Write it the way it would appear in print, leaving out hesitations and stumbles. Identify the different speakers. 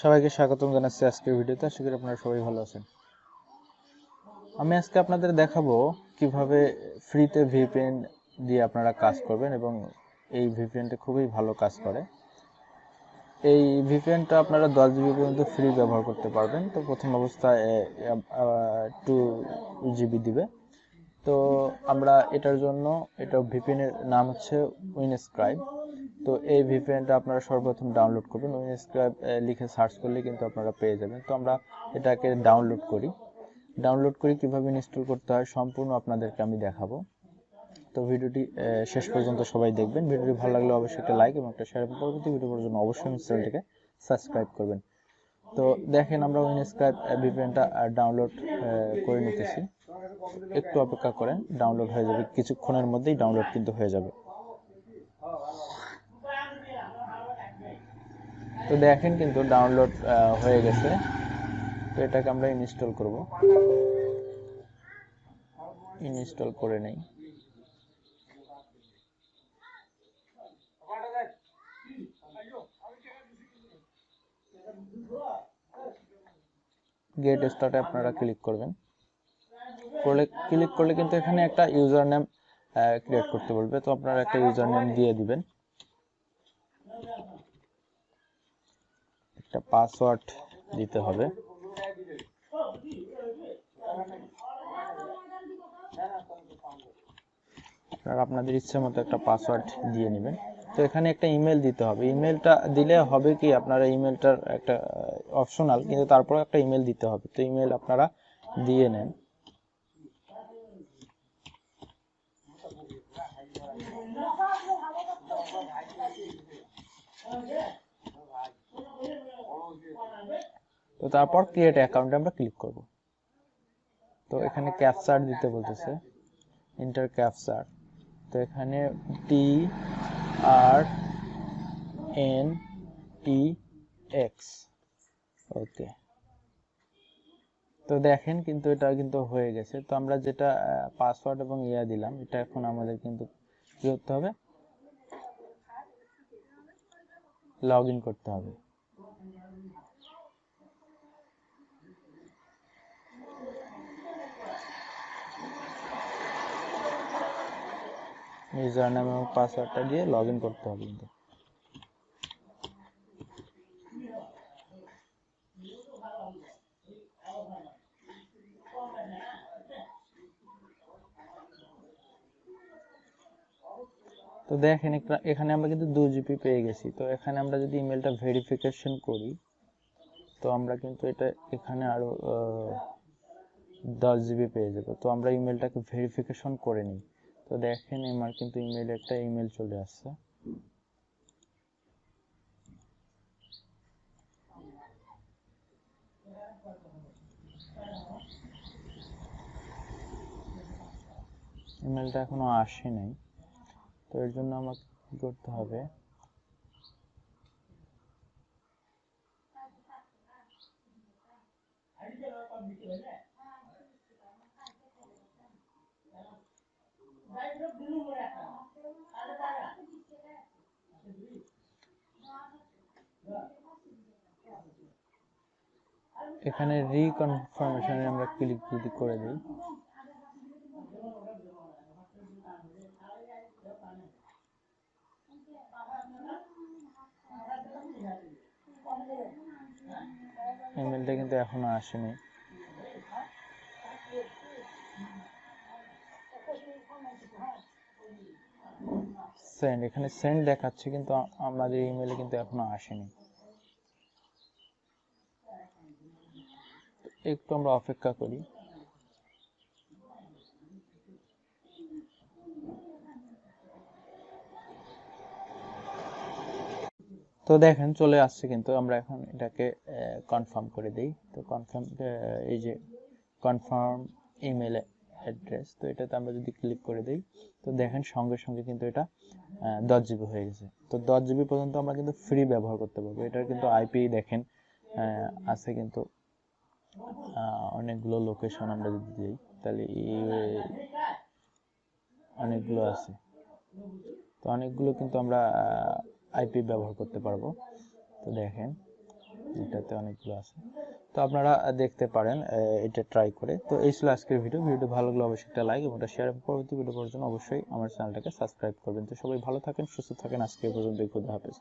Speaker 1: সবাইকে স্বাগতম জানাচ্ছি আজকের ভিডিওতে। আশা করি আপনারা সবাই ভালো আছেন। আমি আজকে আপনাদের দেখাবো কিভাবে ফ্রিতে ভিপিএন দিয়ে আপনারা কাজ করবেন এবং এই ভিপিএনটা খুবই ভালো কাজ করে। এই ভিপিএনটা আপনারা 10 জিবি পর্যন্ত ফ্রি ব্যবহার করতে পারবেন। তো প্রথম অবস্থায় 2 জিবি দিবে। তো আমরা এটার জন্য ভিপিএন এর নাম হচ্ছে উইনস্ক্রাইব। তো এই ভিপিএনটা আপনারা সর্বপ্রথম ডাউনলোড করবেন। উইনস্ক্রাইব লিখে সার্চ করলে কিন্তু আপনারা পেয়ে যাবেন। তো আমরা এটাকে ডাউনলোড করি কিভাবে ইনস্টল করতে হয় সম্পূর্ণ আপনাদেরকে আমি দেখাবো। তো ভিডিওটি শেষ পর্যন্ত সবাই দেখবেন। ভিডিওটি ভালো লাগলে অবশ্যই একটা লাইক এবং একটা শেয়ার এবং পরবর্তী ভিডিওর জন্য অবশ্যই চ্যানেলটিকে সাবস্ক্রাইব করবেন। তো দেখেন আমরা উইনস্ক্রাইব ভিপিএনটা ডাউনলোড করে নিতেছি। একটু অপেক্ষা করেন, ডাউনলোড হয়ে যাবে, কিছুক্ষণের মধ্যেই ডাউনলোড কিন্তু হয়ে যাবে। তো দেখেন কিন্তু ডাউনলোড হয়ে গেছে। তো এটাকে আমরা ইনস্টল করব। ইনস্টল করে নেই। গেট স্টার্টে আপনারা ক্লিক করবেন। ক্লিক করলে কিন্তু এখানে একটা ইউজার নেম ক্রিয়েট করতে বলবে। তো আপনারা একটা ইউজার নেম দিয়ে দিবেন, একটা পাসওয়ার্ড দিতে হবে। আপনারা আপনাদের ইচ্ছে মতো একটা পাসওয়ার্ড দিয়ে নেবেন। তো এখানে একটা ইমেল দিতে হবে। ইমেলটা দিলে হবে কি, আপনারা ইমেলটার একটা অপশনাল, কিন্তু তারপরে একটা ইমেল দিতে হবে। তো ইমেল আপনারা দিয়ে নেন। তো তারপর ক্রিয়েট অ্যাকাউন্টে আমরা ক্লিক করব। তো এখানে ক্যাপচার দিতে বলতেছে, এন্টার ক্যাপচার। তো এখানে TRNTX, ওকে। তো দেখেন কিন্তু এটা কিন্তু হয়ে গেছে। তো আমরা যেটা পাসওয়ার্ড এবং ইয়া দিলাম, এটা এখন আমাদের কিন্তু কি করতে হবে, লগ ইন করতে হবে। ইউজার নেম এবং পাসওয়ার্ডটা দিয়ে লগ ইন করতে হবে কিন্তু। তো দেখেন এখানে আমরা কিন্তু 2 জিবি পেয়ে গেছি। তো এখানে আমরা যদি ইমেলটা ভেরিফিকেশন করি, তো আমরা কিন্তু এটা এখানে আরো 10 জিবি পেয়ে যাব। তো আমরা ইমেলটাকে ভেরিফিকেশন করে নিই। তো দেখেন আমার কিন্তু একটা ইমেল চলে আসছে। ইমেলটা এখনো আসে নাই। তো এর জন্য আমাকে কি করতে হবে, এখানে রিকনফার্মেশনে আমরা ক্লিক যদি করে দিই, ইমেলটা কিন্তু এখনো আসেনি। সেন্ড, এখানে সেন্ড দেখাচ্ছে কিন্তু আমাদের ইমেলে কিন্তু এখনো আসেনি। একটু আমরা অপেক্ষা করি। তো দেখেন চলে আসছে কিন্তু। আমরা এখন এটাকে কনফার্ম করে দেই। তো কনফার্ম, এই যে কনফার্ম ইমেল অ্যাড্রেস, তো এটাতে আমরা যদি ক্লিক করে দেই, তো দেখেন সঙ্গে সঙ্গে কিন্তু এটা 10 জিবি হয়ে গেছে। তো 10 জিবি পর্যন্ত আমরা কিন্তু ফ্রি ব্যবহার করতে পারবো। এটার কিন্তু আইপি দেখেন আছে কিন্তু অনেকগুলো লোকেশন। আমরা যদি দিই তাহলে অনেকগুলো আছে। তো অনেকগুলো কিন্তু আমরা আইপি ব্যবহার করতে পারবো। তো দেখেন এটাতে অনেকগুলো আছে, তো আপনারা দেখতে পারেন এটা ট্রাই করে। তো এই ছিল আজকের ভিডিও ভালো লাগলে অবশ্যই একটা লাইক এবং একটা শেয়ার, পরবর্তী ভিডিও পাওয়ার জন্য অবশ্যই আমার চ্যানেলটাকে সাবস্ক্রাইব করবেন। তো সবাই ভালো থাকেন, সুস্থ থাকেন, আজকে এই পর্যন্তই, খুদা হাফেজ।